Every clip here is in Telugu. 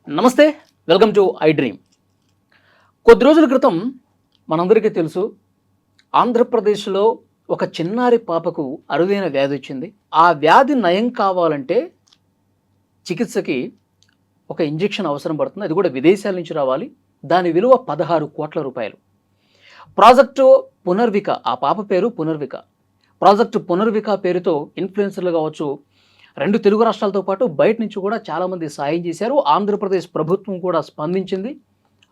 నమస్తే, వెల్కమ్ టు ఐ డ్రీమ్. కొద్ది రోజుల క్రితం మనందరికీ తెలుసు, ఆంధ్రప్రదేశ్లో ఒక చిన్నారి పాపకు అరుదైన వ్యాధి వచ్చింది. ఆ వ్యాధి నయం కావాలంటే చికిత్సకి ఒక ఇంజెక్షన్ అవసరం పడుతుంది. అది కూడా విదేశాల నుంచి రావాలి. దాని విలువ 16 కోట్ల రూపాయలు. ప్రాజెక్టు పునర్విక, ఆ పాప పేరు పునర్విక. ప్రాజెక్టు పునర్విక పేరుతో ఇన్ఫ్లుయెన్సర్లు కావచ్చు, 2 తెలుగు రాష్ట్రాలతో పాటు బయట నుంచి కూడా చాలామంది సాయం చేశారు. ఆంధ్రప్రదేశ్ ప్రభుత్వం కూడా స్పందించింది.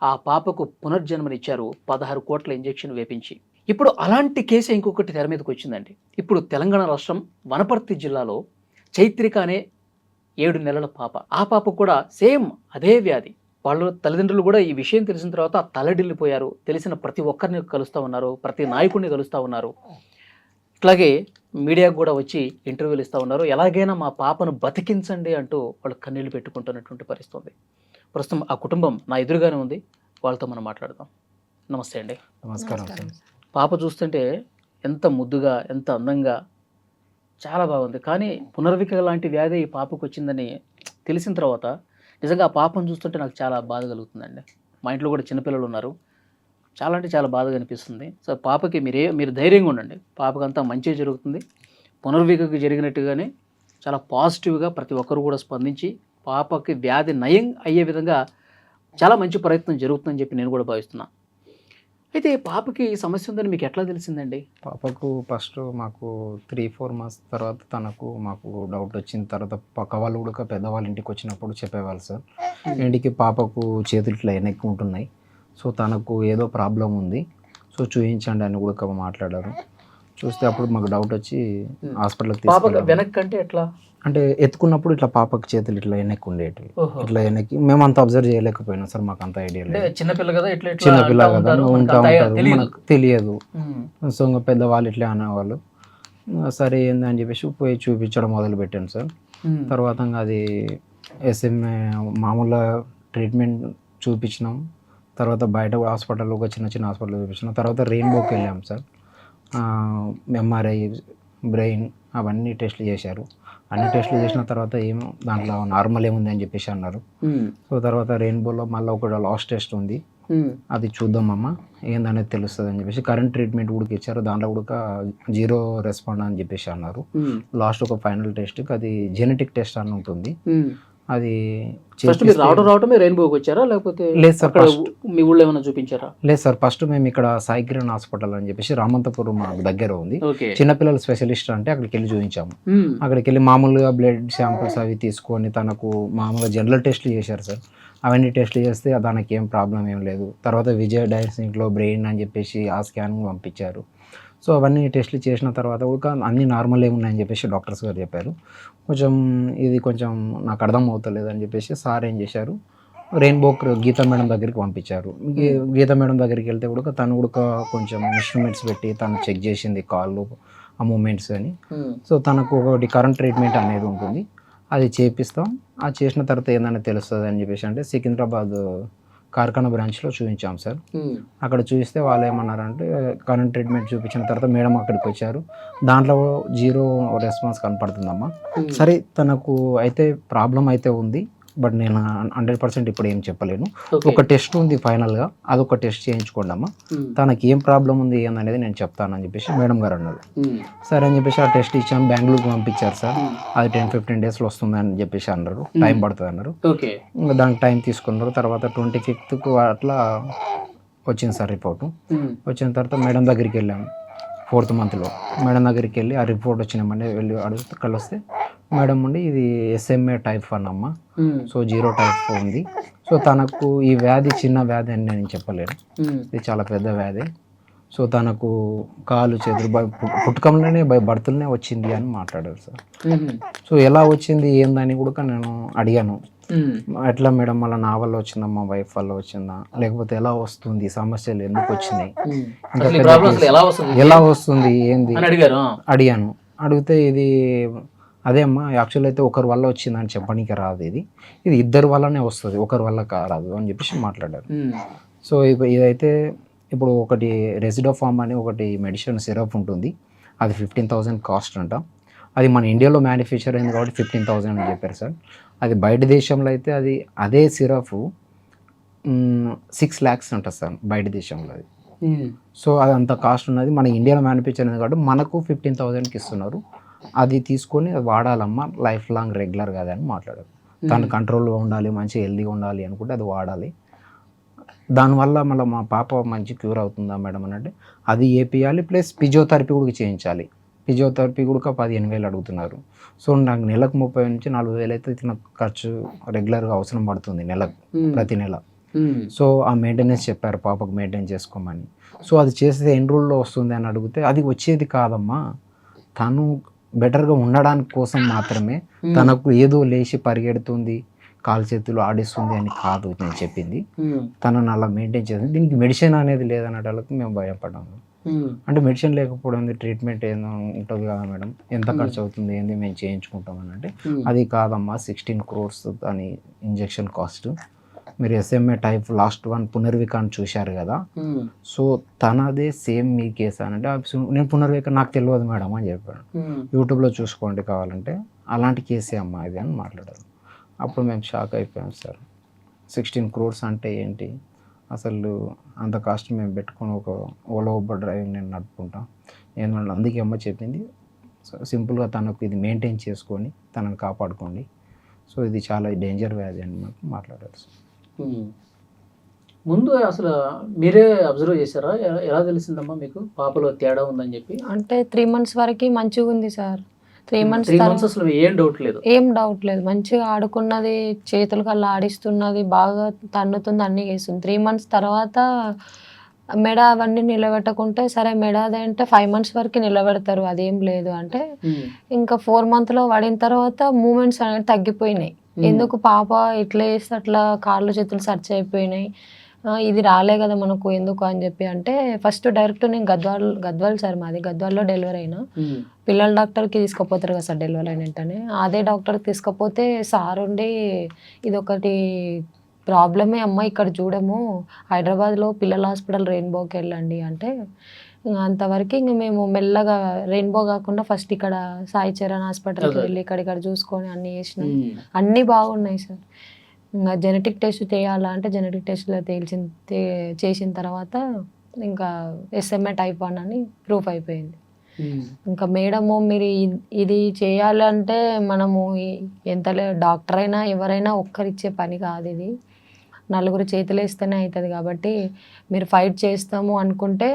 ఆ పాపకు పునర్జన్మనిచ్చారు 16 కోట్ల ఇంజెక్షన్ వేపించి. ఇప్పుడు అలాంటి కేసు ఇంకొకటి తెర మీదకి వచ్చిందండి. ఇప్పుడు తెలంగాణ రాష్ట్రం వనపర్తి జిల్లాలో చైత్రిక అనే 7 నెలల పాప, ఆ పాపకు కూడా సేమ్ అదే వ్యాధి. వాళ్ళు తల్లిదండ్రులు కూడా ఈ విషయం తెలిసిన తర్వాత తల్లడిల్లిపోయారు. తెలిసిన ప్రతి ఒక్కరిని కలుస్తూ ఉన్నారు, ప్రతి నాయకుడిని కలుస్తూ ఉన్నారు. ఇట్లాగే మీడియాకు కూడా వచ్చి ఇంటర్వ్యూలు ఇస్తూ ఉన్నారు. ఎలాగైనా మా పాపను బతికించండి అంటూ వాళ్ళు కన్నీళ్లు పెట్టుకుంటున్నటువంటి పరిస్థితి ఉంది. ప్రస్తుతం ఆ కుటుంబం నా ఎదురుగానే ఉంది, వాళ్ళతో మనం మాట్లాడదాం. నమస్తే అండి. నమస్కారం. పాప చూస్తుంటే ఎంత ముద్దుగా, ఎంత అందంగా, చాలా బాగుంది. కానీ పునర్విక లాంటి వ్యాధి ఈ పాపకు వచ్చిందని తెలిసిన తర్వాత నిజంగా ఆ పాపను చూస్తుంటే నాకు చాలా బాధ కలుగుతుందండి. మా ఇంట్లో కూడా చిన్నపిల్లలు ఉన్నారు. చాలా అంటే చాలా బాధగా అనిపిస్తుంది. సో పాపకి మీరు ధైర్యంగా ఉండండి. పాపకు అంతా మంచి జరుగుతుంది. పునర్వికకు జరిగినట్టుగానే చాలా పాజిటివ్గా ప్రతి ఒక్కరు కూడా స్పందించి పాపకి వ్యాధి నయం అయ్యే విధంగా చాలా మంచి ప్రయత్నం జరుగుతుందని చెప్పి నేను కూడా భావిస్తున్నాను. అయితే పాపకి ఈ సమస్య ఉందని మీకు ఎట్లా తెలిసిందండి? పాపకు ఫస్ట్ మాకు 3-4 మంత్స్ తర్వాత మాకు డౌట్ వచ్చిన తర్వాత పక్క వాళ్ళు కూడా పెద్దవాళ్ళ ఇంటికి వచ్చినప్పుడు చెప్పేవాళ్ళు సార్, ఇంటికి పాపకు చేతులు ఇట్లా వెనక్కి ఉంటున్నాయి, సో తనకు ఏదో ప్రాబ్లం ఉంది, సో చూపించండి అని కూడా మాట్లాడారు. చూస్తే అప్పుడు మాకు డౌట్ వచ్చి హాస్పిటల్కి తీసుకెళ్ళాము. వెనక్కి అంటే ఎట్లా అంటే ఎత్తుకున్నప్పుడు ఇట్లా పాపకు చేతులు ఇట్లా వెనక్కి ఉండేటివి, ఇట్లా వెనక్కి మేము అంత అబ్జర్వ్ చేయలేకపోయినాం సార్, మాకు అంత ఐడియా లేదు. చిన్నపిల్ల కదా, చిన్నపిల్ల కదా ఉంటా ఉంటారు, మనకు తెలియదు. సో ఇంకా పెద్దవాళ్ళు ఇట్లా అనేవాళ్ళు. సరే ఏందని చెప్పేసి పోయి చూపించడం మొదలు పెట్టాను సార్. తర్వాత అది ఎస్ఎంఏ మామూలుగా ట్రీట్మెంట్ చూపించినాం. తర్వాత బయట హాస్పిటల్లో ఒక చిన్న హాస్పిటల్లో చూపించినాం. తర్వాత రెయిన్బోకి వెళ్ళాం సార్. ఎంఆర్ఐ, బ్రెయిన్ అవన్నీ టెస్ట్లు చేశారు. అన్ని టెస్ట్లు చేసిన తర్వాత ఏమో దాంట్లో నార్మల్ ఏముంది అని చెప్పేసి అన్నారు. సో తర్వాత రెయిన్బోలో మళ్ళీ ఒక లాస్ట్ టెస్ట్ ఉంది, అది చూద్దామమ్మా ఏందనేది తెలుస్తుంది అని చెప్పేసి కరెంట్ ట్రీట్మెంట్ కూడా ఇచ్చారు. దాంట్లో కూడా 0 రెస్పాండ్ అని చెప్పేసి అన్నారు. లాస్ట్ ఒక ఫైనల్ టెస్ట్, అది జెనెటిక్ టెస్ట్ అని ఉంటుంది. అది రావటమే రెయిన్బోకి వచ్చారా లేకపోతే లేదు సార్, మీ ఊళ్ళో ఏమైనా చూపించారా? లేదు సార్, ఫస్ట్ మేము ఇక్కడ సాయికిరణ్ హాస్పిటల్ అని చెప్పేసి రామంతపురం మాకు దగ్గర ఉంది, చిన్నపిల్లల స్పెషలిస్ట్ అంటే అక్కడికి వెళ్ళి చూపించాము. అక్కడికి వెళ్ళి మామూలుగా బ్లడ్ శాంపిల్స్ అవి తీసుకొని తనకు మామూలుగా జనరల్ టెస్ట్లు చేశారు సార్. అవన్నీ టెస్ట్లు చేస్తే దానికి ఏం ప్రాబ్లం ఏం లేదు. తర్వాత విజయ డయాగ్నోస్టిక్లో బ్రెయిన్ అని చెప్పేసి ఆ స్కాన్ పంపించారు. సో అవన్నీ టెస్ట్లు చేసిన తర్వాత కూడా అన్నీ నార్మల్ ఏమున్నాయని చెప్పేసి డాక్టర్స్ గారు చెప్పారు. ఇది కొంచెం నాకు అర్థం అవుతలేదు అని చెప్పేసి సార్ ఏం చేశారు, రెయిన్బో గీతా మేడం దగ్గరికి పంపించారు. గీతా మేడం దగ్గరికి వెళ్తే కూడా తను కూడా కొంచెం ఇన్స్ట్రుమెంట్స్ పెట్టి తను చెక్ చేసింది కాళ్ళు, ఆ మూమెంట్స్ అని. సో తనకు ఒకటి కరెంట్ ట్రీట్మెంట్ అనేది ఉంటుంది, అది చేపిస్తాం. అది చేసిన తర్వాత ఏందని తెలుస్తుంది అని చెప్పేసి అంటే సికింద్రాబాద్ కార్ఖానా బ్రాంచ్లో చూపించాం సార్. అక్కడ చూపిస్తే వాళ్ళు ఏమన్నారంటే కరెంట్ ట్రీట్మెంట్ చూపించిన తర్వాత మేడం అక్కడికి వచ్చారు. దాంట్లో 0 రెస్పాన్స్ కనపడుతుందమ్మా. సరే తనకు అయితే ప్రాబ్లం అయితే ఉంది, బట్ నేను 100% ఇప్పుడు ఏం చెప్పలేను. ఒక టెస్ట్ ఉంది ఫైనల్గా, అదొక టెస్ట్ చేయించుకోండి అమ్మా, తనకి ఏం ప్రాబ్లం ఉంది ఏందనేది నేను చెప్తానని చెప్పేసి మేడం గారు అన్నారు. సరే అని చెప్పేసి ఆ టెస్ట్ ఇచ్చాము, బెంగళూరుకి పంపించారు సార్. అది 10-15 డేస్లో వస్తుందని చెప్పేసి అన్నారు, టైం పడుతుంది అన్నారు. ఇంకా దానికి టైం తీసుకున్నారు. తర్వాత 25th అట్లా వచ్చింది సార్ రిపోర్టు. వచ్చిన తర్వాత మేడం దగ్గరికి వెళ్ళాము 4th మంత్లో. మేడం దగ్గరికి వెళ్ళి ఆ రిపోర్ట్ వచ్చినామని వెళ్ళి అడిగితే కలిస్తే మేడం ఉండి ఇది ఎస్ఎంఏ టైప్ 1 అమ్మ, సో 0 టైప్ ఉంది. సో తనకు ఈ వ్యాధి చిన్న వ్యాధి అని నేను చెప్పలేను, ఇది చాలా పెద్ద వ్యాధి. సో తనకు కాలు చేతులు పుట్టుకంలోనే బర్త్లోనే వచ్చింది అని మాట్లాడారు సార్. సో ఎలా వచ్చింది ఏందని కూడా నేను అడిగాను. ఎట్లా మేడం మళ్ళీ నా వల్ల వచ్చిందా, మా వైఫ్ వల్ల వచ్చిందా, లేకపోతే ఎలా వస్తుంది, సమస్యలు ఎందుకు వచ్చినాయి, ఎలా వస్తుంది ఏంది అడిగాను. అడిగితే ఇది అదే అమ్మా, యాక్చువల్ అయితే ఒకరి వల్ల వచ్చిందని చెప్పడానికి రాదు, ఇది ఇద్దరి వల్లనే వస్తుంది, ఒకరి వల్ల రాదు అని చెప్పేసి మాట్లాడారు. సో ఇదైతే ఇప్పుడు ఒకటి రెసిడోఫామ్ అని ఒకటి మెడిసిన్ సిరప్ ఉంటుంది, అది 15,000 కాస్ట్ అంట. అది మన ఇండియాలో మ్యానుఫ్యాక్చర్ అయింది కాబట్టి 15,000 అని చెప్పారు సార్. అది బయట దేశంలో అయితే అది అదే సిరప్ 6 lakhs ఉంటుంది సార్ బయట దేశంలో అది. సో అది అంత కాస్ట్ ఉన్నది. మన ఇండియాలో మ్యానుఫ్యాక్చర్ అయింది కాబట్టి మనకు 15,000కి ఇస్తున్నారు. అది తీసుకొని అది వాడాలమ్మా లైఫ్ లాంగ్ రెగ్యులర్ కదా అని మాట్లాడారు. తను కంట్రోల్గా ఉండాలి, మంచిగా హెల్దీగా ఉండాలి అనుకుంటే అది వాడాలి. దానివల్ల మళ్ళీ మా పాప మంచి క్యూర్ అవుతుందా మేడం అని అంటే అది ఏపీయాలి, ప్లస్ ఫిజియోథెరపీ కూడా చేయించాలి. ఫిజియోథెరపీ కూడా 15,000 అడుగుతున్నారు. సో నాకు నెలకు 30,000 నుంచి 40,000 అయితే నాకు ఖర్చు రెగ్యులర్గా అవసరం పడుతుంది నెలకు, ప్రతి నెల. సో ఆ మెయింటెనెన్స్ చెప్పారు పాపకు మెయింటైన్ చేసుకోమని. సో అది చేస్తే ఎన్ని రోజుల్లో వస్తుంది అని అడిగితే అది వచ్చేది కాదమ్మా, తను బెటర్గా ఉండడానికి కోసం మాత్రమే, తనకు ఏదో లేచి పరిగెడుతుంది, కాలు చేతులు ఆడిస్తుంది అని కాదు నేను చెప్పింది. తనను అలా మెయింటైన్ చేస్తుంది. దీనికి మెడిసిన్ అనేది లేదన్నట్టు మేము భయపడ్డాము. అంటే మెడిసిన్ లేకపోవడం ట్రీట్మెంట్ ఏదో ఉంటుంది కదా మేడం, ఎంత ఖర్చు అవుతుంది ఏంది మేము చేయించుకుంటామని అంటే అది కాదమ్మా 16 crores అని ఇంజెక్షన్ కాస్ట్. మీరు SMA టైప్ లాస్ట్ వన్ పునర్వికాన్ని చూశారు కదా, సో తనదే సేమ్ మీ కేసు అని అంటే నేను పునర్విక నాకు తెలియదు మేడం అని చెప్పాను. యూట్యూబ్లో చూసుకోండి కావాలంటే, అలాంటి కేసే అమ్మా ఇది అని మాట్లాడారు. అప్పుడు మేము షాక్ అయిపోయాం సార్. 16 crores అంటే ఏంటి అసలు, అంత కాస్ట్ మేము పెట్టుకొని ఒక ఓలా ఊబర్ డ్రైవింగ్ నేను నడుపుకుంటాం ఏంటంటే, అందుకే అమ్మ చెప్పింది సింపుల్గా తనకు ఇది మెయింటైన్ చేసుకొని తనని కాపాడుకోండి. సో ఇది చాలా డేంజర్ వ్యాధి అని మాకు మాట్లాడారు సార్. ముందు అసలు మీరే అబ్జర్వ్ చేశారా, ఎలా తెలిసిందమ్మా మీకు పాపలో తేడా ఉందని చెప్పి? అంటే 3 months వరకు మంచిగా ఉంది సార్. 3 months అసలు ఏం డౌట్ లేదు, ఏం డౌట్ లేదు, మంచిగా ఆడుకున్నది, చేతులు కల్లా ఆడిస్తున్నది, బాగా తన్నుతుంది, అన్నీ చేస్తుంది. 3 months తర్వాత మెడ అవన్నీ నిలబెట్టకుంటే, సరే మెడ అదంటే 5 months వరకు నిలబెడతారు, అదేం లేదు అంటే ఇంకా 4 monthలో పడిన తర్వాత మూమెంట్స్ అనేవి తగ్గిపోయినాయి. ఎందుకు పాప ఇట్లా చేస్తే అట్లా కాళ్ళు చేతులు సర్చ్ అయిపోయినాయి, ఇది రాలే కదా మనకు ఎందుకు అని చెప్పి అంటే, ఫస్ట్ డైరెక్ట్ నేను గద్వాల్ సార్, మాది గద్వాల్లో డెలివరీ అయినా. పిల్లల డాక్టర్కి తీసుకుపోతారు కదా సార్ డెలివరీ అయిన వెంటనే, అదే డాక్టర్కి తీసుకుపోతే సార్ ఉండి ఇదొకటి ప్రాబ్లమే అమ్మ, ఇక్కడ చూడము, హైదరాబాద్లో పిల్లల హాస్పిటల్ రెయిన్బోకి వెళ్ళండి అంటే, అంతవరకు ఇంక మేము మెల్లగా రెయిన్బో కాకుండా ఫస్ట్ ఇక్కడ సాయి చరణ్ హాస్పిటల్కి వెళ్ళి ఇక్కడ చూసుకొని అన్నీ చేసినాం, అన్నీ బాగున్నాయి సార్. ఇంకా జెనెటిక్ టెస్ట్ చేయాలా అంటే జెనెటిక్ టెస్ట్లో చేసిన తర్వాత ఇంకా SMA type 1 అని ప్రూఫ్ అయిపోయింది. ఇంకా మేడము మీరు ఇది చేయాలంటే మనము ఎంత డాక్టర్ అయినా ఎవరైనా ఒక్కరిచ్చే పని కాదు, ఇది నలుగురు చేతులు వేస్తేనే అవుతుంది. కాబట్టి మీరు ఫైట్ చేస్తాము అనుకుంటే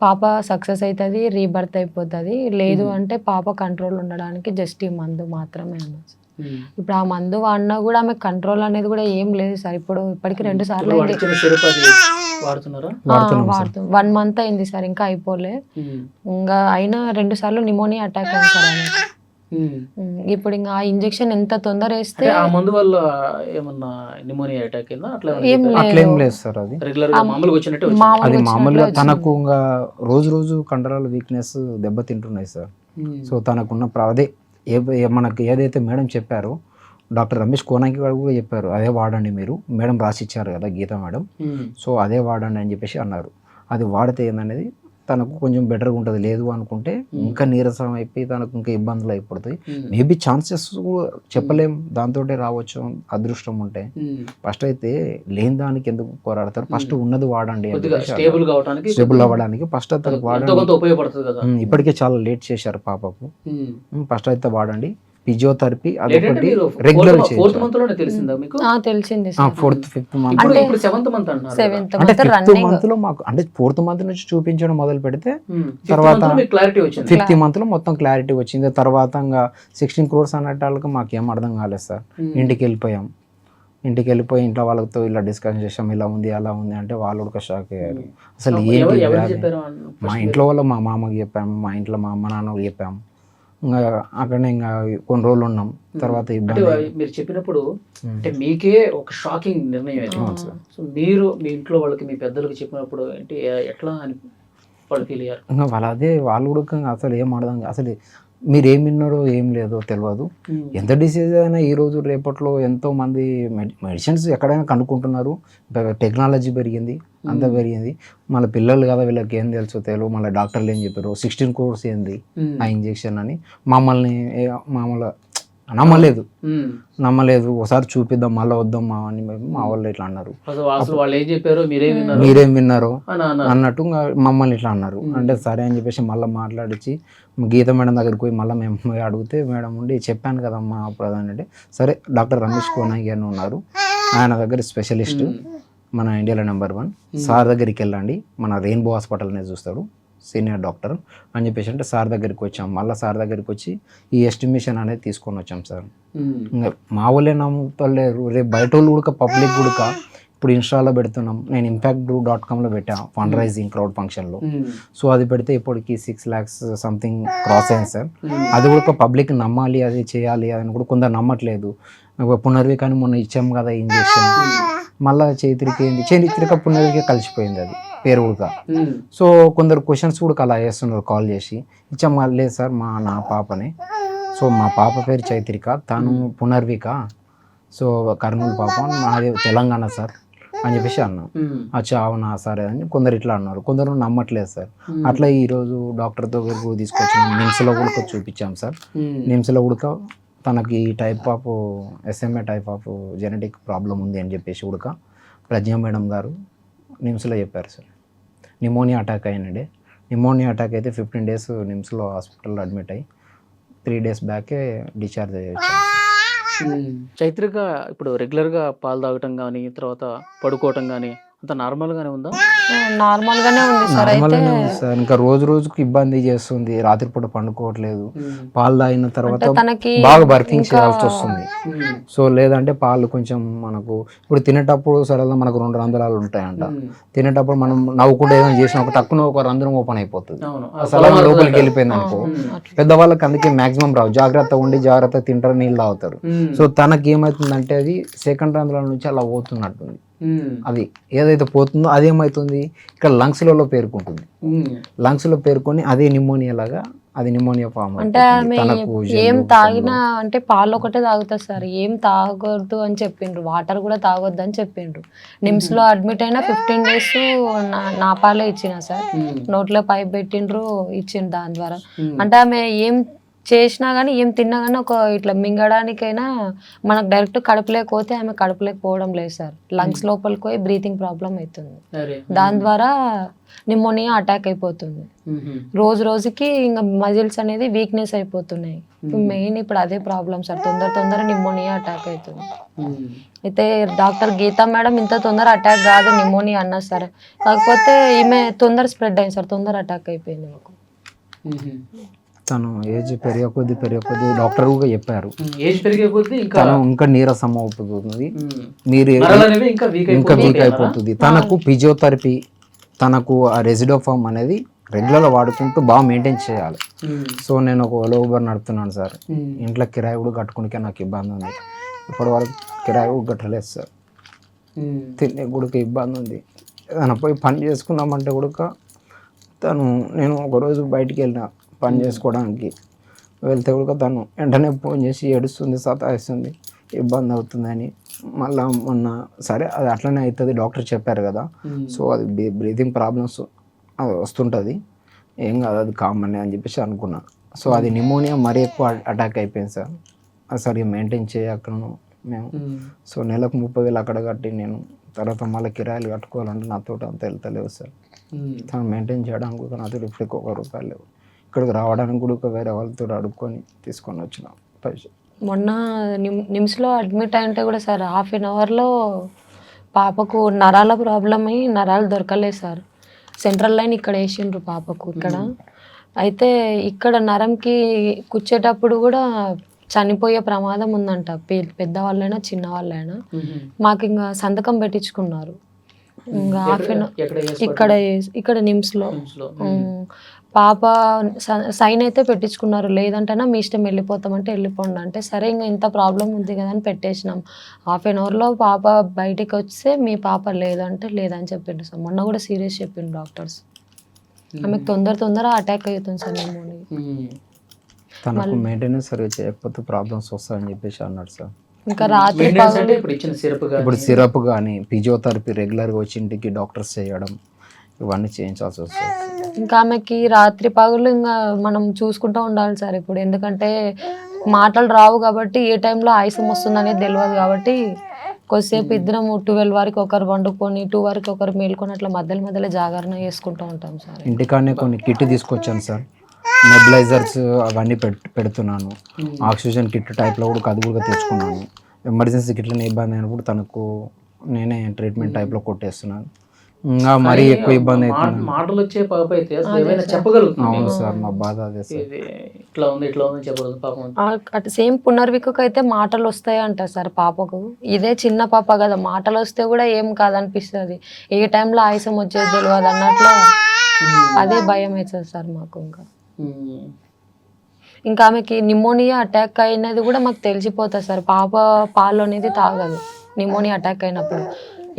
పాప సక్సెస్ అవుతుంది, రీబర్త్ అయిపోతుంది. లేదు అంటే పాప కంట్రోల్ ఉండడానికి జస్ట్ ఈ మందు మాత్రమే అన్నది. ఇప్పుడు ఆ మందు వాడినా కూడా ఆమె కంట్రోల్ అనేది కూడా ఏం లేదు సార్. ఇప్పటికి 2 సార్లు వాడుతున్నాం, 1 month అయింది సార్, ఇంకా అయిపోలే. ఇంకా అయినా 2 సార్లు నిమోనియా అటాక్ అయింది సార్ ఆమె. ఇప్పుడు ఇంకా ఆ ఇంజెక్షన్ ఎంత తొందర వేస్తే ఆ మందు వల్ల ఏమన్నా నిమోనియా అటాక్ అయిందా? ఏం అట్లేం లేదు సార్, అది రెగ్యులర్ గా మామూలుగా వచ్చినట్టు అది మామూలుగా తనకు ఇంకా రోజు కండరాల వీక్నెస్ దెబ్బతింటున్నాయి సార్. సో తనకున్న అదే మనకు ఏదైతే మేడం చెప్పారో, డాక్టర్ రమేష్ కోనాకి గారు కూడా చెప్పారు, అదే వాడండి మీరు, మేడం రాసి ఇచ్చారు కదా గీత మేడం, సో అదే వాడండి అని చెప్పేసి అన్నారు. అది వాడితే ఏందనేది తనకు కొంచెం బెటర్గా ఉంటుంది. లేదు అనుకుంటే ఇంకా నీరసం అయిపోయి తనకు ఇంకా ఇబ్బందులు అయిపోతాయి. మేబీ ఛాన్సెస్ చెప్పలేం, దాంతో రావచ్చు అదృష్టం ఉంటే. ఫస్ట్ అయితే లేని దానికి ఎందుకు పోరాడతారు, ఫస్ట్ ఉన్నది వాడండి, స్టేబుల్ అవ్వడానికి ఫస్ట్ అతనికి వాడండి. ఇప్పటికే చాలా లేట్ చేశారు పాపకు, ఫస్ట్ అయితే వాడండి. ఫిజియోథెరపీ అదొకటి రెగ్యులర్ తెలిసింది. 4th, 5th మంత్ అంటే 5th మంత్ లో మాకు అంటే 4th మంత్ నుంచి చూపించడం మొదలు పెడితే తర్వాత 5th మంత్ లో మొత్తం క్లారిటీ వచ్చింది. తర్వాత ఇంకా 16 crores అన్నట్టు మాకు ఏం అర్థం కాలేదు సార్. ఇంటికి వెళ్ళిపోయి ఇంట్లో వాళ్ళతో ఇలా డిస్కషన్ చేసాం, ఇలా ఉంది అలా ఉంది అంటే వాళ్ళు కూడా షాక్ అయ్యారు. అసలు ఏంటి, మా ఇంట్లో వాళ్ళ మా మామకి చెప్పాము, మా ఇంట్లో మా అమ్మ నాన్నకి చెప్పాము. ఇంకా అక్కడనే ఇంకా కొన్ని రోజులు ఉన్నాం. తర్వాత మీరు చెప్పినప్పుడు అంటే మీకే ఒక షాకింగ్ నిర్ణయం అయింది. సో మీరు మీ ఇంట్లో వాళ్ళకి మీ పెద్దలకు చెప్పినప్పుడు అంటే ఎట్లా అని వాళ్ళు ఫీల్ అయ్యారు? ఇంకా వాళ్ళు కూడా అసలు ఏం అర్థం, అసలు మీరు ఏం విన్నారో ఏం లేదో తెలియదు. ఎంత డిసీజ్ అయినా ఈ రోజు రేపట్లో ఎంతో మంది మెడిసిన్స్ ఎక్కడైనా కనుక్కుంటున్నారు. టెక్నాలజీ పెరిగింది, అంతా పెరిగింది. మళ్ళీ పిల్లలు కదా, వీళ్ళకి ఏం తెలుసో తెలియదు. మళ్ళీ డాక్టర్లు ఏం చెప్పారు 16 crores ఏంది ఆ ఇంజెక్షన్ అని మమ్మల్ని మామూలుగా నమ్మలేదు. ఒకసారి చూపిద్దాం మళ్ళీ వద్దాం అని మా వాళ్ళు ఇట్లా అన్నారు. వాళ్ళు ఏం చెప్పారో మీరేం విన్నారో అన్నట్టు మమ్మల్ని ఇట్లా అన్నారు. అంటే సరే అని చెప్పేసి మళ్ళీ మాట్లాడించి గీత మేడం దగ్గరికి పోయి మళ్ళీ మేము అడిగితే మేడం ఉండి చెప్పాను కదమ్మా ప్రధాని అంటే, సరే డాక్టర్ రమేష్ కోనాగి అని ఉన్నారు, ఆయన దగ్గర స్పెషలిస్ట్, మన ఇండియాలో నెంబర్ 1 సార్ దగ్గరికి వెళ్ళండి, మన రెయిన్బో హాస్పిటల్నే చూస్తాడు, సీనియర్ డాక్టర్ అని చెప్పేసి అంటే సార్ దగ్గరికి వచ్చాం. మళ్ళీ సార్ దగ్గరికి వచ్చి ఈ ఎస్టిమేషన్ అనేది తీసుకొని వచ్చాం సార్. ఇంకా మా వాళ్ళే నమ్ముతలేరు. రేపు బయట వాళ్ళు కూడా పబ్లిక్ కూడా ఇప్పుడు ఇన్స్టాలో పెడుతున్నాం. నేను impact.com పెట్టా ఫండ్ రైజింగ్ క్రౌడ్ ఫంక్షన్లో. సో అది పెడితే ఇప్పటికి 6 lakhs సంథింగ్ క్రాస్ అయింది సార్. అది కూడా పబ్లిక్ నమ్మాలి, అది చేయాలి అని కూడా కొందరు నమ్మట్లేదు. పునర్వి కానీ మొన్న ఇచ్చాం కదా ఇంజెక్షన్, మళ్ళీ చైత్రిక పునర్వికే కలిసిపోయింది అది పేరు కూడా. సో కొందరు క్వశ్చన్స్ కూడా అలా చేస్తున్నారు కాల్ చేసి, ఇచ్చాం లేదు సార్ నా పాపనే, సో మా పాప పేరు చైత్రిక, తను పునర్విక, సో కర్నూలు పాప, మాది తెలంగాణ సార్ అని చెప్పేసి అన్నాం. అచ్చా అవునా సరే అని కొందరు ఇట్లా అన్నారు, కొందరు నమ్మట్లేదు సార్. అట్లా ఈరోజు డాక్టర్ దగ్గరకు తీసుకొచ్చాం, నిమ్స్లో కూడా చూపించాం సార్. నిమ్స్లో కూడా తనకి ఈ type of SMA type of genetic problem ఉంది అని చెప్పేసి కూడా ప్రజ్ఞా మేడం గారు నిమ్స్లో చెప్పారు సార్. నిమోనియా అటాక్ అయినడే, నిమోనియా అటాక్ అయితే 15 days నిమ్స్లో హాస్పిటల్లో అడ్మిట్ అయ్యి 3 days బ్యాకే డిశ్చార్జ్ అయ్యొచ్చు. చైత్రిక ఇప్పుడు రెగ్యులర్గా పాలు తాగటం కానీ తర్వాత పడుకోవటం కానీ అంత నార్మల్గానే ఉందా? నార్మల్గానే ఉంది సార్. నార్మల్గానే ఉంది సార్. ఇంకా రోజుకు ఇబ్బంది చేస్తుంది, రాత్రిపూట పండుకోవట్లేదు. పాలు తాగిన తర్వాత బాగా బర్కింగ్ చేయాల్సి వస్తుంది. సో లేదంటే పాలు కొంచెం మనకు ఇప్పుడు తినేటప్పుడు సరదా మనకు 2 రంధ్రాలు ఉంటాయంట. తినేటప్పుడు మనం నవ్వుకుంటే ఏదైనా చేసినప్పుడు తక్కువ ఒక రంధ్రం ఓపెన్ అయిపోతుంది, అసలు లోపలికి వెళ్ళిపోయింది అనుకో. పెద్దవాళ్ళకి అందుకే మాక్సిమం రావు, జాగ్రత్త ఉండి జాగ్రత్త తింటారు, నీళ్ళు తాగుతారు. సో తనకి ఏమవుతుందంటే అది సెకండ్ రంధ్రాల నుంచి అలా పోతున్నట్టుంది. అది ఏదైతే పోతుందో అదేమవుతుంది ఇక్కడ లంగ్స్లలో పేరుకుంటుంది. లంగ్స్లో పేరుకొని అదే నిమోనియా లాగా, అది నిమోనియా ఫామ్. అంటే ఏం తాగినా అంటే పాలు ఒకటే తాగుతారు సార్, ఏం తాగొద్దు అని చెప్పిండ్రు, వాటర్ కూడా తాగొద్దు అని చెప్పిండ్రు. నిమ్స్ లో అడ్మిట్ అయిన 15 days నా పాలే ఇచ్చిన సార్. నోట్లో పైప్ పెట్టిండ్రు, ఇచ్చిండ్రు దాని ద్వారా. అంటే ఆమె ఏం చేసినా కానీ ఏం తిన్నా కానీ ఒక ఇట్లా మింగడానికైనా మనకు డైరెక్ట్ కడుపులేకపోతే ఆమె కడుపులేకపోవడం లేదు సార్. లంగ్స్ లోపలికి పోయి బ్రీతింగ్ ప్రాబ్లం అవుతుంది, దాని ద్వారా నిమోనియా అటాక్ అయిపోతుంది. రోజుకి ఇంకా మజిల్స్ అనేది వీక్నెస్ అయిపోతున్నాయి. మెయిన్ ఇప్పుడు అదే ప్రాబ్లం సార్, తొందర నిమోనియా అటాక్ అవుతుంది. అయితే డాక్టర్ గీతా మేడం ఇంత తొందర అటాక్ కాదు నిమోనియా అన్నా సార్, కాకపోతే ఈమె తొందర స్ప్రెడ్ అయింది సార్, తొందర అటాక్ అయిపోయింది మాకు. తను ఏజ్ పెరిగే కొద్దీ డాక్టర్ కూడా చెప్పారు, ఏజ్ పెరిగే కొద్దీ తను ఇంకా నీరసం అవుతుంది, మీరు ఇంకా వీక్ అయిపోతుంది. తనకు ఫిజియోథెరపీ, తనకు ఆ రెసిడోఫామ్ అనేది రెగ్యులర్గా వాడుకుంటూ బాగా మెయింటైన్ చేయాలి. సో నేను ఒక ఓలా నడుపుతున్నాను సార్. ఇంట్లో కిరాయి కూడా కట్టుకునే నాకు ఇబ్బంది ఉంది, ఇప్పటి వరకు కిరాయి కూడా కట్టలేదు సార్. తినే కూడా ఇబ్బంది ఉంది, ఏదైనా పోయి పని చేసుకుందామంటే కూడా నేను ఒకరోజు బయటికి వెళ్ళిన పని చేసుకోవడానికి వెళ్తే కూడా తను వెంటనే ఫోన్ చేసి ఏడుస్తుంది, సతాయిస్తుంది, ఇబ్బంది అవుతుందని. మళ్ళీ మొన్న సరే అది అట్లనే అవుతుంది, డాక్టర్ చెప్పారు కదా, సో అది బ్రీతింగ్ ప్రాబ్లమ్స్ అది వస్తుంటుంది, ఏం కాదు అది కామన్ అని చెప్పేసి అనుకున్నా. సో అది నిమోనియా మరీ ఎక్కువ అటాక్ అయిపోయింది సార్. అది సరిగ్గా మెయింటైన్ చేయక్కను మేము. సో నెలకు 30,000 అక్కడ కట్టి నేను తర్వాత మళ్ళీ కిరాయిలు కట్టుకోవాలంటే నాతో అంత వెళ్తలేవు సార్. తను మెయింటైన్ చేయడానికి కూడా నాతో ఇప్పటికి ₹1 లేవు. ఇక్కడికి రావడానికి కూడా వేరే వాళ్ళతో అడుక్కొని తీసుకొని వచ్చినాం పైసలు. మొన్న నిమ్స్లో అడ్మిట్ అయింటే కూడా సార్ 1/2 hourలో పాపకు నరాల ప్రాబ్లం అయ్యి నరాలు దొరకలేదు సార్. సెంట్రల్ లైన్ ఇక్కడ వేసిండ్రు పాపకు ఇక్కడ. అయితే ఇక్కడ నరంకి కూర్చేటప్పుడు కూడా చనిపోయే ప్రమాదం ఉందంట, పెద్దవాళ్ళైనా చిన్నవాళ్ళైనా. మాకు ఇంకా సంతకం పెట్టించుకున్నారు. ఇంకా ఇక్కడ నిమ్స్లో పాప సైన్ అయితే పెట్టించుకున్నారు, లేదంటేనా మీ ఇష్టం వెళ్ళిపోతామంటే వెళ్ళిపోండి అంటే, సరే ఇంకా ఇంత ప్రాబ్లం ఉంది కదా అని పెట్టేసినాం. 1/2 hourలో పాప బయటికి వస్తే మీ పాప లేదంటే లేదని చెప్పిండు సార్. మొన్న కూడా సీరియస్ చెప్పిండు డాక్టర్స్. ఆమెకు తొందర అటాక్ అవుతుంది సార్ నిమోనియా. తనకు మెయింటెనెన్స్ సరిగ్గా చేయకపోతే ప్రాబ్లమ్స్ వస్తాయని చెప్పేసి అన్నాడు సార్. ఇంకా రాత్రి మెయింటెనెన్స్ అంటే ఇప్పుడు ఇచ్చిన సిరప్ ఇప్పుడు సిరప్ కానీ ఫిజియోథెరపీ రెగ్యులర్గా వచ్చి ఇంటికి డాక్టర్స్ చేయడం ఇవన్నీ చేయించాల్సి వస్తుంది. ఇంకా ఆమెకి రాత్రి పగలు ఇంకా మనం చూసుకుంటూ ఉండాలి సార్ ఇప్పుడు, ఎందుకంటే మాటలు రావు కాబట్టి ఏ టైంలో ఆయాసం వస్తుంది అనేది తెలియదు కాబట్టి కొద్దిసేపు ఇద్దరం 12 వరకు ఒకరు వండుకొని 2 వరకు ఒకరు మేల్కొని అట్లా మధ్యలో మధ్యలో జాగరణ చేసుకుంటూ ఉంటాం సార్. ఇంటికాడనే కొన్ని కిట్ తీసుకొచ్చాను సార్, నెబులైజర్స్ అవన్నీ పెడుతున్నాను. ఆక్సిజన్ కిట్ టైప్లో కూడా అది కూడా తెచ్చుకున్నాను. ఎమర్జెన్సీ కిట్లని ఇబ్బంది అయినప్పుడు తనకు నేనే ట్రీట్మెంట్ టైప్లో కొట్టేస్తున్నాను. ఇంకా మరీ ఎక్కువ ఇబ్బంది అవుతుంది. మాటలు వచ్చే పాప అయితే అసలు ఏమైనా చెప్పగలుగుతుంది. అవును సార్, మా బాధ అదే సార్. ఇట్లా ఉంది ఇట్లా ఉంది చెప్పగలదు పాపం. అటు సేమ్ పునర్వికకు అయితే మాటలు వస్తాయి అంట సార్ పాపకు. ఇదే చిన్న పాప కదా, మాటలు వస్తే కూడా ఏం కాదనిపిస్తుంది, ఏ టైంలో ఆయాసం వచ్చేది తెలియదు అన్నట్లు అదే భయం అవుతుంది సార్ మాకు. ఇంకా ఆమెకి నిమోనియా అటాక్ అయినది కూడా మాకు తెలిసిపోతుంది సార్. పాప పాలు అనేది తాగదు నిమోనియా అటాక్ అయినప్పుడు,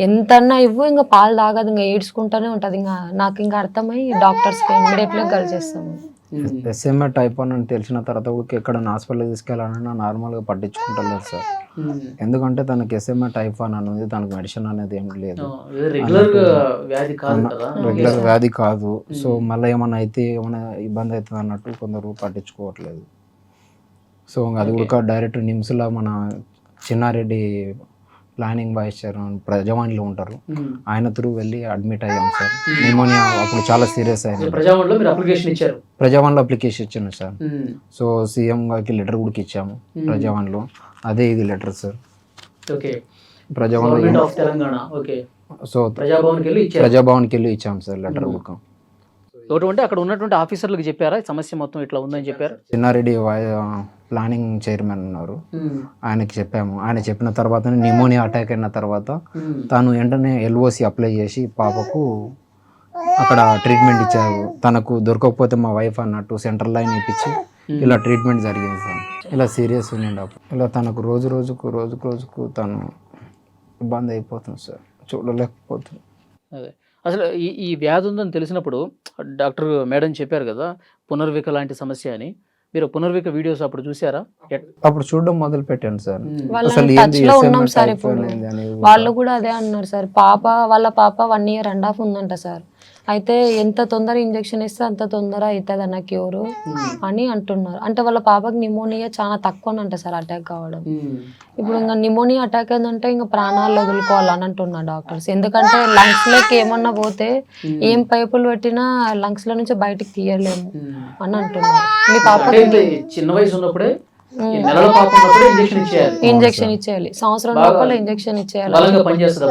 ఎంతన్నా ఇవ్వు ఇంకా పాలు తాగదు, ఇంకా ఏడ్చుకుంటూనే ఉంటుంది. ఇంకా నాకు ఇంకా అర్థమై డాక్టర్స్కి ఇమ్మీడియట్గా కలిసేస్తాము. SMA టైప్ 1 అని తెలిసిన తర్వాత కూడా ఎక్కడ హాస్పిటల్కి తీసుకెళ్ళాలన్నా నార్మల్గా పట్టించుకుంటలేదు సార్. ఎందుకంటే తనకి SMA టైప్ 1 అని ఉంది, తనకు మెడిసిన్ అనేది ఏం లేదు, రెగ్యులర్ వ్యాధి కాదు. సో మళ్ళీ ఏమన్నా అయితే ఏమైనా ఇబ్బంది అవుతుంది అన్నట్టు కొందరు పట్టించుకోవట్లేదు. సో అది కూడా డైరెక్ట్ నిమ్స్లో మన చిన్నారెడ్డి ప్లానింగ్ వైస్ చైర్మన్ ప్రజావాణిలో ఉంటారు, ఆయన త్రూ వెళ్ళి అడ్మిట్ అయ్యాం సార్. నిమోనియా అప్పుడు చాలా సీరియస్ అయింది. ప్రజావాణిలో అప్లికేషన్ ఇచ్చాను సార్. సో సీఎం గారికి లెటర్ కూడా ఇచ్చాము ప్రజావాణిలో, అదే ఇది లెటర్ సార్. ప్రజావాణిలో సో ప్రజాభవన్కి వెళ్ళి ఇచ్చాము సార్ లెటర్ బుక్. అంటే అక్కడ ఉన్నటువంటి ఆఫీసర్లకు చెప్పారా సమస్య మొత్తం ఇట్లా ఉందని చెప్పారు? చిన్నారెడ్డి ప్లానింగ్ చైర్మన్ ఉన్నారు, ఆయనకి చెప్పాము. ఆయన చెప్పిన తర్వాత నిమోనియా అటాక్ అయిన తర్వాత తాను వెంటనే LOC అప్లై చేసి పాపకు అక్కడ ట్రీట్మెంట్ ఇచ్చారు. తనకు దొరకకపోతే మా వైఫ్ అన్నట్టు సెంట్రల్ లైన్ ఇప్పించి ఇలా ట్రీట్మెంట్ జరిగింది సార్. ఇలా సీరియస్ ఉండే ఇలా తనకు రోజు రోజుకు తను ఇబ్బంది అయిపోతుంది సార్, చూడలేకపోతుంది. అదే అసలు ఈ వ్యాధి ఉందని తెలిసినప్పుడు డాక్టర్ మేడం చెప్పారు కదా పునర్విక లాంటి సమస్య అని, మీరు పునర్విక వీడియోస్ అప్పుడు చూసారా? అప్పుడు చూడడం మొదలు పెట్టాను సార్. వాళ్ళు కూడా అదే అన్నారు సార్. వాళ్ళ పాప 1 year and half ఉందంట సార్. అయితే ఎంత తొందర ఇంజెక్షన్ ఇస్తే అంత తొందర అవుతుంది అన్న క్యూరు అని అంటున్నారు. అంటే వాళ్ళ పాపకి నిమోనియా చాలా తక్కువనంట సార్ అటాక్ కావడం. ఇప్పుడు ఇంకా నిమోనియా అటాక్ అయిందంటే ఇంకా ప్రాణాలు వదులుకోవాలని అంటున్నారు డాక్టర్స్. ఎందుకంటే లంగ్స్ లోకి ఏమన్నా పోతే ఏం పైపులు పెట్టినా లంగ్స్ లో నుంచి బయటికి తీయలేము అని అంటున్నారు. మీ పాపకి చిన్న వయసు ఉన్నప్పుడే ఇంజెక్షన్ ఇచ్చేయాలి, సంవత్సరం లోపల ఇంజెక్షన్ ఇచ్చేయాలి, పనిచేస్తాం.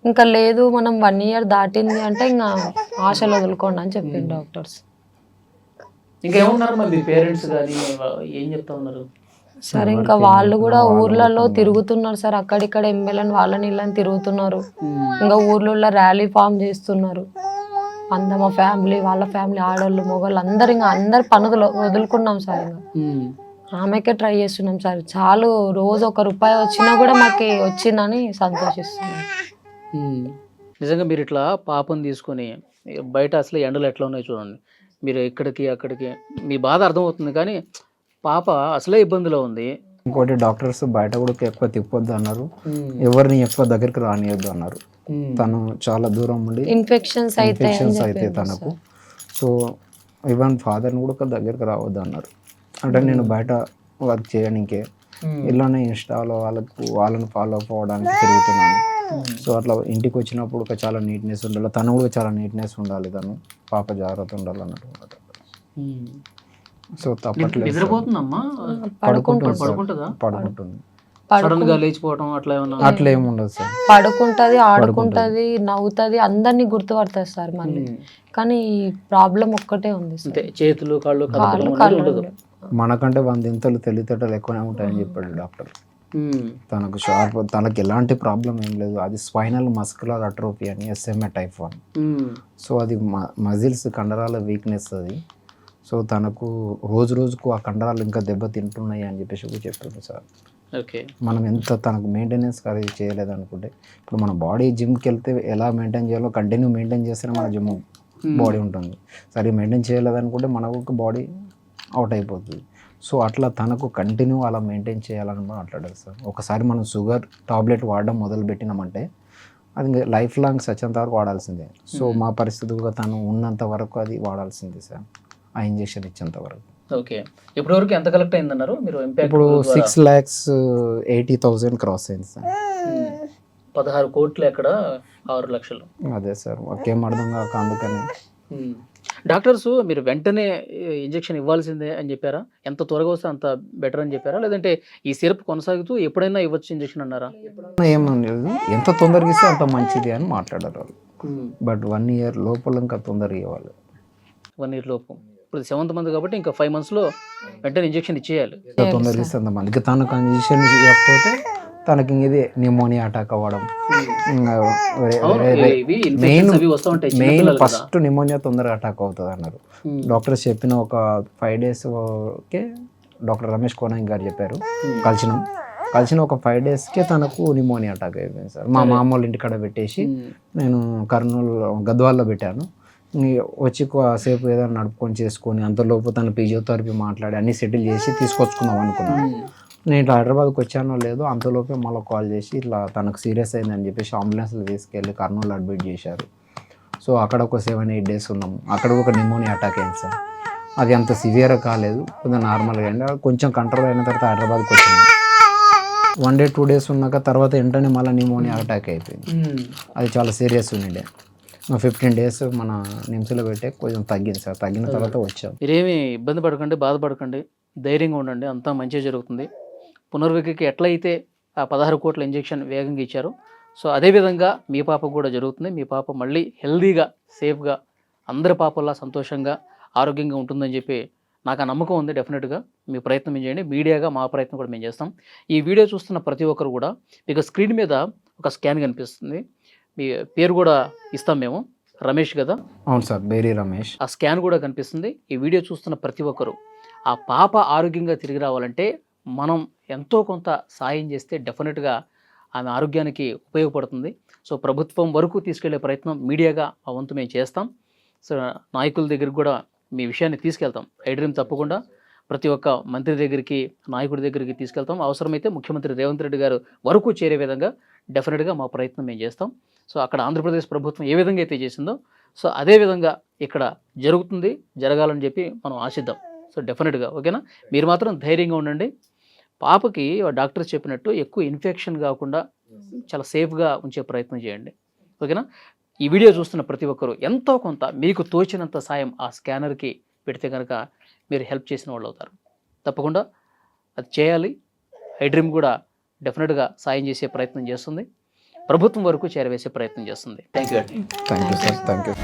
ఇంకా లేదు మనం 1 year దాటింది అంటే ఇంకా ఆశలు వదులుకోండి అని చెప్పింది డాక్టర్స్. సరే ఇంకా వాళ్ళు కూడా ఊర్లలో తిరుగుతున్నారు సార్, అక్కడిక్కడ ఎమ్మెల్యేని వాళ్ళని ఇళ్ళని తిరుగుతున్నారు. ఇంకా ఊర్లలో ర్యాలీ ఫామ్ చేస్తున్నారు. మా ఫ్యామిలీ వాళ్ళ ఫ్యామిలీ ఆడవాళ్ళు మొగోళ్ళు అందరు ఇంకా అందరు పనులు వదులుకున్నాం సార్. ఇంకా ఆమెకే ట్రై చేస్తున్నాం సార్. చాలు రోజు ₹1 వచ్చినా కూడా మాకు వచ్చిందని సంతోషిస్తున్నాం. నిజంగా మీరు ఇట్లా పాపను తీసుకొని బయట అసలు ఎండలు ఎట్లా ఉన్నాయి చూడండి, మీరు ఇక్కడికి అక్కడికి మీ బాధ అర్థమవుతుంది, కానీ పాప అసలే ఇబ్బందిలో ఉంది. ఇంకోటి డాక్టర్స్ బయట కూడా ఎక్కువ తిప్పొద్దు అన్నారు, ఎవరిని ఎక్కువ దగ్గరికి రానియొద్దు అన్నారు. తను చాలా దూరం ఉండి ఇన్ఫెక్షన్స్ అయితే తనకు, సో ఈవెన్ ఫాదర్ని కూడా దగ్గరికి రావద్దు అన్నారు. అంటే నేను బయట వర్క్ చేయడానికే ఇలానే ఇన్స్టాలో వాళ్ళని ఫాలో అప్ అవ్వడానికి తిరుగుతున్నాను. సో అట్లా ఇంటికి వచ్చినప్పుడు ఒక చాలా నీట్నెస్ ఉండాలి, తను కూడా చాలా నీట్నెస్ ఉండాలి, తను పాప జాగ్రత్త ఉండాలి అన్నట్టు. సో తప్పట్లేదు, పడుకుంటుంది, అట్లా ఏమి ఉండదు సార్. పడుకుంటది, ఆడుకుంటది, నవ్వుతుంది, అందరినీ గుర్తుపడుతుంది సార్ మళ్ళీ. కానీ ప్రాబ్లం ఒక్కటే ఉంది, చేతులు కాళ్ళు. మనకంటే 100 తెలివితేటలు ఎక్కువనే ఉంటాయని చెప్పాడు డాక్టర్. తనకు తనకి ఎలాంటి ప్రాబ్లం ఏం లేదు, అది స్పైనల్ మస్కులర్ అట్రోఫీ అని SMA టైప్ 1. సో అది మజిల్స్ కండరాల వీక్నెస్ అది. సో తనకు రోజుకు ఆ కండరాలు ఇంకా దెబ్బ తింటున్నాయి అని చెప్పేసి చెప్తుంది సార్. మనం ఎంత తనకు మెయింటెనెన్స్ అది చేయలేదు అనుకుంటే, ఇప్పుడు మన బాడీ జిమ్కి వెళ్తే ఎలా మెయింటైన్ చేయాలో కంటిన్యూ మెయింటైన్ చేస్తేనే మన జిమ్ బాడీ ఉంటుంది. సరే మెయింటైన్ చేయలేదనుకుంటే మనకు ఒక బాడీ అవుట్ అయిపోతుంది. సో అట్లా తనకు కంటిన్యూ అలా మెయింటైన్ చేయాలని మాట్లాడారు సార్. ఒకసారి మనం షుగర్ టాబ్లెట్ వాడడం మొదలు పెట్టినామంటే అది లైఫ్ లాంగ్ సచ్చేంత వరకు వాడాల్సిందే. సో మా పరిస్థితులుగా తను ఉన్నంత వరకు అది వాడాల్సిందే సార్, ఆ ఇంజెక్షన్ ఇచ్చేంత వరకు. ఓకే, ఇప్పటి వరకు ఎంత కలెక్ట్ అయిందన్నారు మీరు? ఇప్పుడు 6,80,000 క్రాస్ అయింది సార్. 16 కోట్లు ఎక్కడ 6 లక్షలు. అదే సార్, ఒకేం అర్థం కాక అందుకని. డాక్టర్స్ మీరు వెంటనే ఇంజెక్షన్ ఇవ్వాల్సిందే అని చెప్పారా? ఎంత త్వరగా వస్తే అంత బెటర్ అని చెప్పారా, లేదంటే ఈ సిరప్ కొనసాగుతూ ఎప్పుడైనా ఇవ్వచ్చు ఇంజెక్షన్ అన్నారా? ఏమీ లేదు, ఎంత తొందరగా ఇస్తే అంత మంచిది అని మాట్లాడారు వాళ్ళు. బట్ 1 year లోపల ఇంకా తొందరగా ఇవ్వాలి. 1 year లోపు. ఇప్పుడు 7th month కాబట్టి ఇంకా 5 monthsలో వెంటనే ఇంజెక్షన్ ఇచ్చేయాలి. తొందరగా ఇస్తే అంత మందికి. తనకు ఇంజెక్షన్ ఇవ్వకపోతే తనకి ఇది న్యూమోనియా అటాక్ అవ్వడం. మెయిన్ ఫస్ట్ న్యూమోనియా తొందరగా అటాక్ అవుతుంది అన్నారు డాక్టర్స్. చెప్పిన ఒక 5 daysకే డాక్టర్ రమేష్ కోనాంగ్ గారు చెప్పారు. కలిసిన ఒక 5 daysకే తనకు న్యూమోనియా అటాక్ అయిపోయింది సార్. మా మామ వాళ్ళ ఇంటికాడ పెట్టేసి నేను కర్నూలు గద్వాల్లో పెట్టాను. వచ్చి సేపు ఏదైనా నడుపుకొని చేసుకొని అంతలోపు తన ఫిజియోథెరపీ మాట్లాడి అన్నీ సెటిల్ చేసి తీసుకొచ్చుకుందాం అనుకున్నాను. నేను హైదరాబాద్కి వచ్చానో లేదో అంతలోపే మళ్ళీ కాల్ చేసి ఇట్లా తనకు సీరియస్ అయిందని చెప్పేసి అంబులెన్స్లో తీసుకెళ్ళి కర్నూలు అడ్మిట్ చేశారు. సో అక్కడ ఒక 7-8 days ఉన్నాము. అక్కడ ఒక న్యూమోనియా అటాక్ అయింది సార్. అది అంత సివియర్ కాలేదు, కొంచెం నార్మల్గా అయింది. కొంచెం కంట్రోల్ అయిన తర్వాత హైదరాబాద్కి వచ్చినాము. 1 day 2 days ఉన్నాక తర్వాత వెంటనే మళ్ళీ న్యూమోనియా అటాక్ అయిపోయింది. అది చాలా సీరియస్ ఉండే. 15 days మన నిమ్స్లో పెట్టే కొంచెం తగ్గింది సార్. తగ్గిన తర్వాత వచ్చాం. మీరేమి ఇబ్బంది పడకండి, బాధపడకండి, ధైర్యంగా ఉండండి, అంతా మంచిగా జరుగుతుంది. పునర్వికకి ఎట్లయితే ఆ 16 కోట్ల ఇంజెక్షన్ వేగంగా ఇచ్చారో సో అదేవిధంగా మీ పాపకు కూడా జరుగుతుంది. మీ పాప మళ్ళీ హెల్దీగా, సేఫ్గా, అందరి పాపల్లా సంతోషంగా, ఆరోగ్యంగా ఉంటుందని చెప్పి నాకు ఆ నమ్మకం ఉంది. డెఫినెట్గా మీ ప్రయత్నం ఏం చేయండి. మీడియాగా మా ప్రయత్నం కూడా మేము చేస్తాం. ఈ వీడియో చూస్తున్న ప్రతి ఒక్కరు కూడా మీకు స్క్రీన్ మీద ఒక స్కాన్ కనిపిస్తుంది. మీ పేరు కూడా ఇస్తాం మేము, రమేష్ కదా? అవును సార్, బేరీ రమేష్. ఆ స్కాన్ కూడా కనిపిస్తుంది. ఈ వీడియో చూస్తున్న ప్రతి ఒక్కరు ఆ పాప ఆరోగ్యంగా తిరిగి రావాలంటే మనం ఎంతో కొంత సాయం చేస్తే డెఫినెట్గా ఆమె ఆరోగ్యానికి ఉపయోగపడుతుంది. సో ప్రభుత్వం వరకు తీసుకెళ్లే ప్రయత్నం మీడియాగా ఆ వంతు మేము చేస్తాం. సో నాయకుల దగ్గరికి కూడా మీ విషయాన్ని తీసుకెళ్తాం. ఐడ్రీమ్ తప్పకుండా ప్రతి ఒక్క మంత్రి దగ్గరికి, నాయకుడి దగ్గరికి తీసుకెళ్తాం. అవసరమైతే ముఖ్యమంత్రి రేవంత్ రెడ్డి గారు వరకు చేరే విధంగా డెఫినెట్గా మా ప్రయత్నం మేము చేస్తాం. సో అక్కడ ఆంధ్రప్రదేశ్ ప్రభుత్వం ఏ విధంగా అయితే చేసిందో సో అదే విధంగా ఇక్కడ జరుగుతుంది, జరగాలని చెప్పి మనం ఆశిద్దాం. సో డెఫినెట్గా ఓకేనా? మీరు మాత్రం ధైర్యంగా ఉండండి. పాపకి డాక్టర్స్ చెప్పినట్టు ఎక్కువ ఇన్ఫెక్షన్ కాకుండా చాలా సేఫ్గా ఉంచే ప్రయత్నం చేయండి. ఓకేనా? ఈ వీడియో చూస్తున్న ప్రతి ఒక్కరూ ఎంతో కొంత మీకు తోచినంత సాయం ఆ స్కానర్కి పెడితే కనుక మీరు హెల్ప్ చేసిన వాళ్ళు అవుతారు. తప్పకుండా అది చేయాలి. ఐడ్రీమ్ కూడా డెఫినెట్గా సాయం చేసే ప్రయత్నం చేస్తుంది. ప్రభుత్వం వరకు చేరవేసే ప్రయత్నం చేస్తుంది. Thank you. Thank you sir. Thank you.